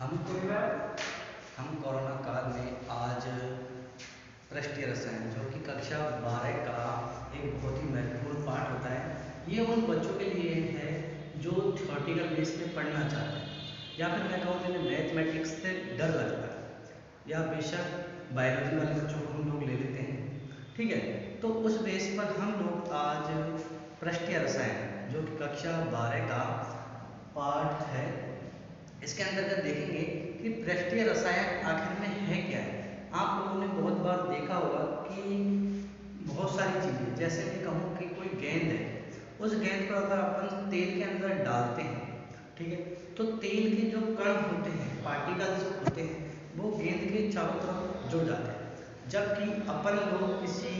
हम हम कोरोना काल में आज पृष्ठीय रसायन जो कि कक्षा 12 का एक बहुत ही महत्वपूर्ण पाठ होता है। ये उन बच्चों के लिए है जो थ्योरेटिकल बेस पे पढ़ना चाहते हैं, या फिर मैं कहूँ जिन्हें मैथमेटिक्स से डर लगता है, या बेशक बायोलॉजी वाले बच्चों को हम लोग ले लेते हैं। ठीक है, तो उस बेस पर हम लोग आज पृष्ठीय रसायन जो कि कक्षा 12 का पाठ है, इसके अंतर्गत देखेंगे कि पृष्ठीय रसायन आखिर में है क्या है। आप लोगों ने बहुत बार देखा होगा कि बहुत सारी चीज़ें, जैसे मैं कहूँ कि कोई गेंद है, उस गेंद को अगर अपन तेल के अंदर डालते हैं, ठीक है, तो तेल के जो कण होते हैं, पार्टिकल्स होते हैं, वो गेंद के चारों तरफ जुड़ जाते हैं। जबकि अपन लोग किसी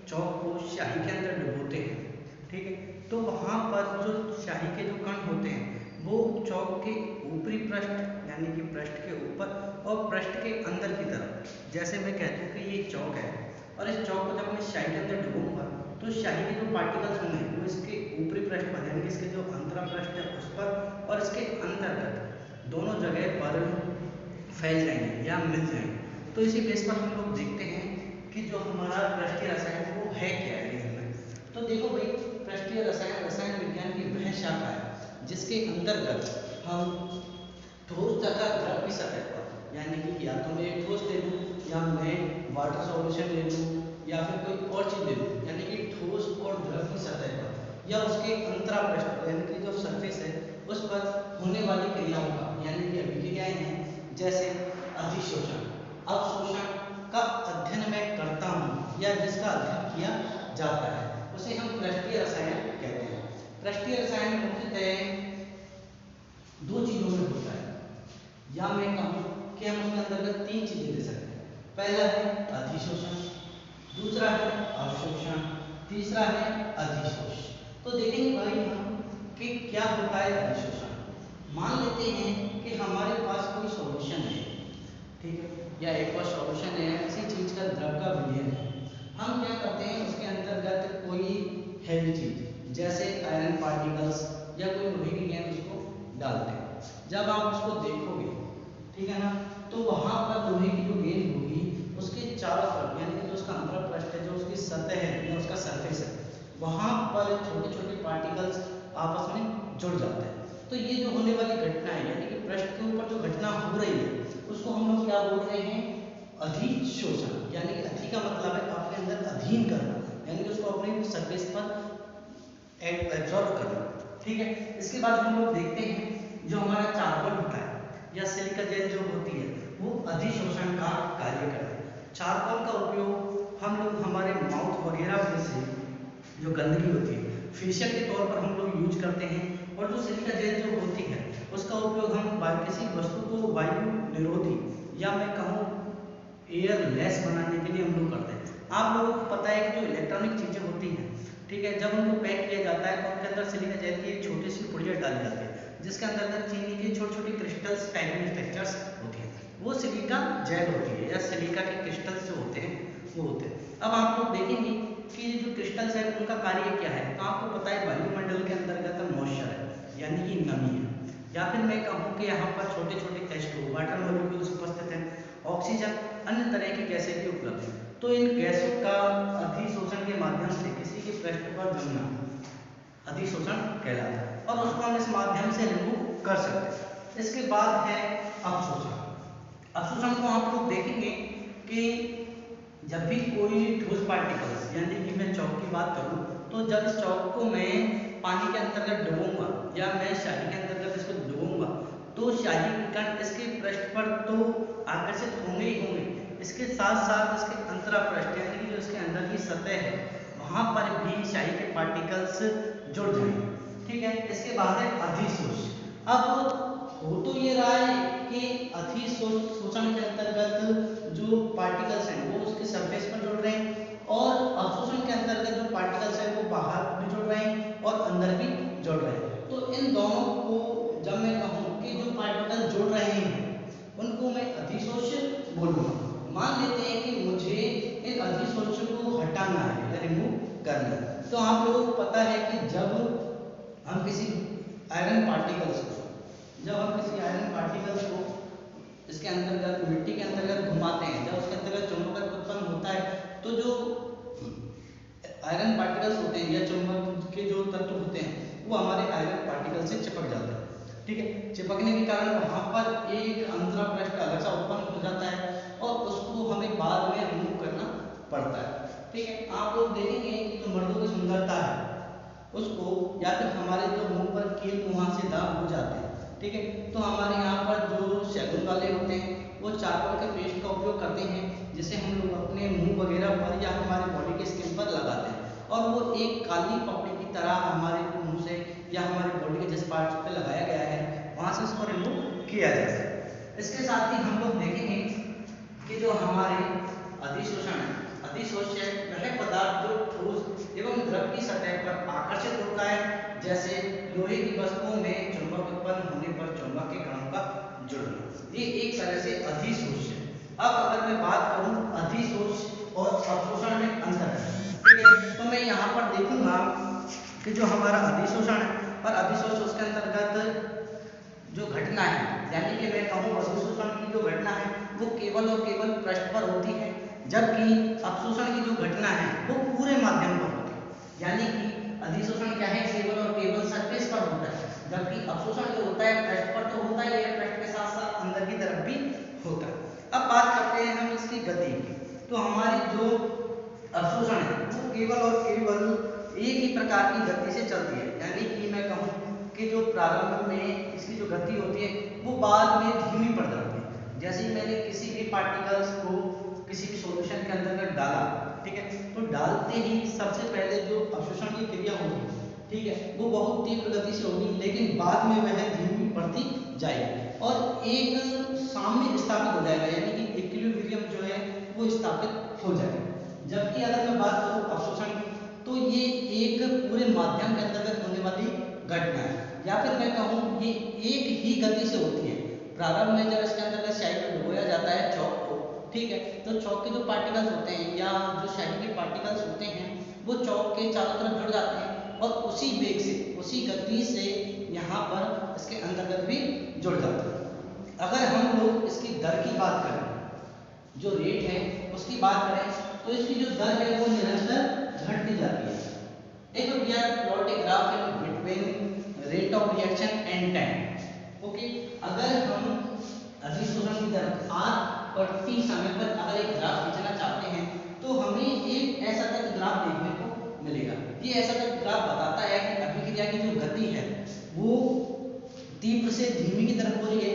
चौक को स्याही के अंदर डुबोते हैं, ठीक है, तो वहाँ पर जो स्याही के जो कण होते हैं वो चौक के ऊपरी पृष्ठ यानी कि पृष्ठ के ऊपर और पृष्ठ के अंदर की तरफ, जैसे मैं कहता हूँ कि ये चौक है और इस चौक को जब मैं स्याही के अंदर डुबोऊंगा तो स्याही के जो पार्टिकल्स होंगे वो इसके ऊपरी पृष्ठ पर यानी कि इसके जो अंतरा पृष्ठ है उस पर और इसके अंतर्गत दोनों जगह पर फैल जाएंगे या मिल जाएंगे। तो इसी बेस पर हम लोग देखते हैं कि जो हमारा पृष्ठीय रसायन वो है क्या है रियल में। तो देखो भाई, पृष्ठीय रसायन रसायन विज्ञान की वह शाखा है जिसके अंतर्गत हम ठोस तथा द्रव की सतह पर, यानी कि या तो मैं एक ठोस ले लूँ या मैं वाटर सॉल्यूशन ले लूँ या फिर कोई और चीज़ ले लूँ, यानी कि ठोस और द्रव की सतह पर या उसके अंतरा पृष्ठ यानी कि जो सरफेस है उस पर होने वाली क्रियाओं का, यानी कि अभिक्रियाएं हैं, जैसे अधिशोषण अवशोषण का अध्ययन मैं करता हूँ या जिसका अध्ययन किया जाता है उसे हम पृष्ठीय रसायन कहते हैं। पृष्ठीय रसायन मुख्यतः दो चीजों में होता है, या मैं कहूँ कि हम उसके अंतर्गत तीन चीजें ले सकते हैं। पहला है अधिशोषण, दूसरा है अवशोषण, तीसरा है अधिशोष। तो देखेंगे भाई हम कि क्या होता है अधिशोषण। मान लेते हैं कि हमारे पास कोई सॉल्यूशन है, ठीक है, या एक और सॉल्यूशन है, किसी चीज का द्रव का विलयन है। हम क्या करते हैं उसके अंतर्गत कोई हैवी चीज जैसे आयरन पार्टिकल्स या कोई लोहे की गेंद उसको डालते हैं। जब आप उसको देखोगे, ठीक है ना, तो वहां पर लोहे की जो गेंद होगी उसके चारों तरफ यानी कि जो उसका अंतरा पृष्ठ है, जो उसकी सतह है या उसका सरफेस है, वहां पर छोटे छोटे पार्टिकल्स आपस में जुड़ जाते हैं। तो ये जो होने वाली घटना है यानी कि पृष्ठ के ऊपर जो घटना हो रही है उसको हम लोग क्या बोल रहे हैं, अधिशोषण। यानी कि अधि का मतलब है अपने अंदर अधीन करना, यानी कि उसको अपने सरफेस पर एब्जॉर्ब करना। ठीक है, इसके बाद हम लोग देखते हैं जो हमारा चारकोल होता है या सिलिका जेल जो होती है वो अधिशोषण का कार्य करता है। चारकोल का उपयोग हम लोग हमारे माउथ वगैरह में से जो गंदगी होती है फेशियल के तौर पर हम लोग यूज करते हैं, और जो सिलिका जेल जो होती है उसका उपयोग हम किसी वस्तु को वायु निरोधी या मैं कहूँ एयरलेस बनाने के लिए हम लोग करते हैं। आप लोगों को पता है कि जो इलेक्ट्रॉनिक चीज़ें होती हैं, ठीक है, जब उनको पैक किया जाता है तो उनके अंदर सिलिका जेल की एक छोटी सी पुड़िया डाली जाती है जिसके अंदर चीनी के छोटे छोटे क्रिस्टल्स टाइप में स्ट्रक्चर्स होती हैं, वो सिलिका जेल होती है या सिलिका के क्रिस्टल्स जो होते हैं वो होते हैं। अब आप लोग देखेंगे कि जो क्रिस्टल्स है उनका कार्य क्या है, तो आपको पता है वायुमंडल के अंतर्गत मॉइस्चर है यानी कि नमी है, या फिर मैं कहूँ कि यहाँ पर छोटे छोटे H2 वाटर मॉलिक्यूल्स उपस्थित हैं, ऑक्सीजन अन्य तरह की गैसें भी उपलब्ध हैं। तो इन गैसों का अधिशोषण के माध्यम से किसी के पृष्ठ पर जमना अधिशोषण कहलाता है और उसको हम इस माध्यम से रिमूव कर सकते हैं। इसके बाद है अवशोषण। अवशोषण को आप लोग देखेंगे कि जब भी कोई ठोस पार्टिकल्स यानी कि मैं चौक की बात करूं तो जब इस चौक को मैं पानी के अंतर्गत डुबोऊंगा या मैं स्याही के अंतर्गत इसको डुबोऊंगा तो स्याही के कण इसके पृष्ठ पर तो आकर्षित होंगे ही होंगे, इसके साथ साथ इसके अंतरा पृष्ठ यानी कि जो इसके अंदर की सतह है वहां पर भी स्याही के पार्टिकल्स जुड़ जाएंगे। ठीक है, इसके बाद है अधिशोष। अब हो तो ये रहा है कि अधिशोषण के अंतर्गत जो पार्टिकल्स हैं वो उसके सरफेस पर जुड़ रहे हैं और अवशोषण के अंतर्गत जो पार्टिकल्स हैं वो बाहर भी जुड़ रहे हैं और अंदर भी जुड़ रहे हैं। तो इन दोनों को जब मैं कहूँ कि जो पार्टिकल जुड़ रहे हैं उनको मैं अधिशोष बोलूँगा। मान लेते हैं कि मुझे इन अधिशोष को हटाना है या रिमूव करना है, तो आप लोगों को पता है कि जब हम किसी आयरन पार्टिकल्स को इसके अंतर्गत मिट्टी के अंतर्गत घुमाते हैं, जब उसके अंतर्गत चुंबक उत्पन्न होता है तो जो आयरन पार्टिकल्स होते हैं या चुंबक के जो तत्व होते हैं वो हमारे आयरन पार्टिकल से चिपक जाते हैं। ठीक है, चिपकने के कारण वहाँ पर एक अंतरा पृष्ठ अलग सा उत्पन्न हो जाता है और उसको हमें बाद में रिमूव करना पड़ता है। ठीक है, आप लोग देखेंगे कि जो मर्दों की सुंदरता है उसको या फिर हमारे जो मुंह पर कील वहाँ से दाग हो जाते हैं। ठीक है, तो हमारे यहाँ पर जो सैलून वाले होते हैं वो चारकोल के पेस्ट का उपयोग करते हैं जिसे हम लोग अपने मुंह वगैरह पर या हमारे बॉडी के स्किन पर लगाते हैं और वो एक काली पपड़ी की तरह हमारे मुंह से या हमारे बॉडी के जिस पार्ट पे लगाया गया है वहाँ से उसको रिमूव किया जा सकता है। इसके साथ ही हम लोग देखेंगे कि जो हमारे अधिशोषण है, अधिशोष्य वह पदार्थ जो ठोस एवं द्रव की सतह पर आकर्षित होता है, जैसे लोहे की वस्तुओं में चुंबक उत्पन्न होने पर चुंबक के कणों का जुड़ना, ये एक तरह से अधिशोष्य। अब अगर मैं बात करूं अधिशोष्य और अवशोषण में अंतर है, ठीक है, तो मैं यहाँ पर देखूंगा कि जो हमारा अधिशोषण है और अधिशोष्य उसके अंतर्गत जो घटना है, यानी कि मैं कहूँ अधिशोषण की जो घटना है वो केवल और केवल पृष्ठ पर होती है, जबकि अवशोषण की जो घटना है वो पूरे माध्यम पर होती है। यानी कि अधिशोषण क्या है, केवल और केवल सरफेस पर होता है, जबकि अवशोषण जो होता है पृष्ठ पर तो होता ही है, पृष्ठ के साथ साथ अंदर की तरफ भी होता है। अब बात करते हैं हम इसकी गति की, तो हमारी जो अवशोषण है वो केवल और केवल एक ही प्रकार की गति से चलती है, यानी कि मैं कहूँ कि जो प्रारंभ में इसकी जो गति होती है वो बाद में धीमी पड़ जाती है। जैसे ही मैंने किसी भी पार्टिकल्स को किसी भी सॉल्यूशन के अंतर्गत डाला, ठीक है, तो डालते ही सबसे पहले जो अवशोषण की क्रिया होगी, ठीक है, वो बहुत तीव्र गति से होगी, लेकिन बाद में वह धीमी पड़ती जाएगी और एक साम्य स्थापित हो जाएगा, यानी कि इक्विलिब्रियम जो है वो स्थापित हो जाएगा। जबकि अगर मैं बात करूँ अवशोषण की, तो ये एक पूरे माध्यम के अंतर्गत होने वाली घटना है, या फिर मैं कहूँ ये एक ही गति से होती है। प्रारंभ में जब इसके अंतर्गत स्याही में डुबोया जाता है चौक को, ठीक है, तो चौक के जो पार्टिकल्स होते हैं या जो स्याही के पार्टिकल्स होते हैं वो चौक के चारों तरफ जुड़ जाते हैं और उसी वेग से, उसी गति से यहाँ पर इसके अंतर्गत भी जुड़ जाते हैं। अगर हम लोग इसकी दर की बात करें, जो रेट है उसकी बात करें, तो इसकी जो दर है वो निरंतर घटती जाती है। देखो we are plot a graph in between rate of reaction and time. Okay, अगर हम अधिशोषण की दर r और t समय पर अगर एक ग्राफ खींचना चाहते हैं तो हमें एक ऐसा तक ग्राफ देखने को मिलेगा। ये ऐसा तक ग्राफ बताता है कि अभिक्रिया की जो गति है वो तीव्र से धीमी की तरफ हो रही है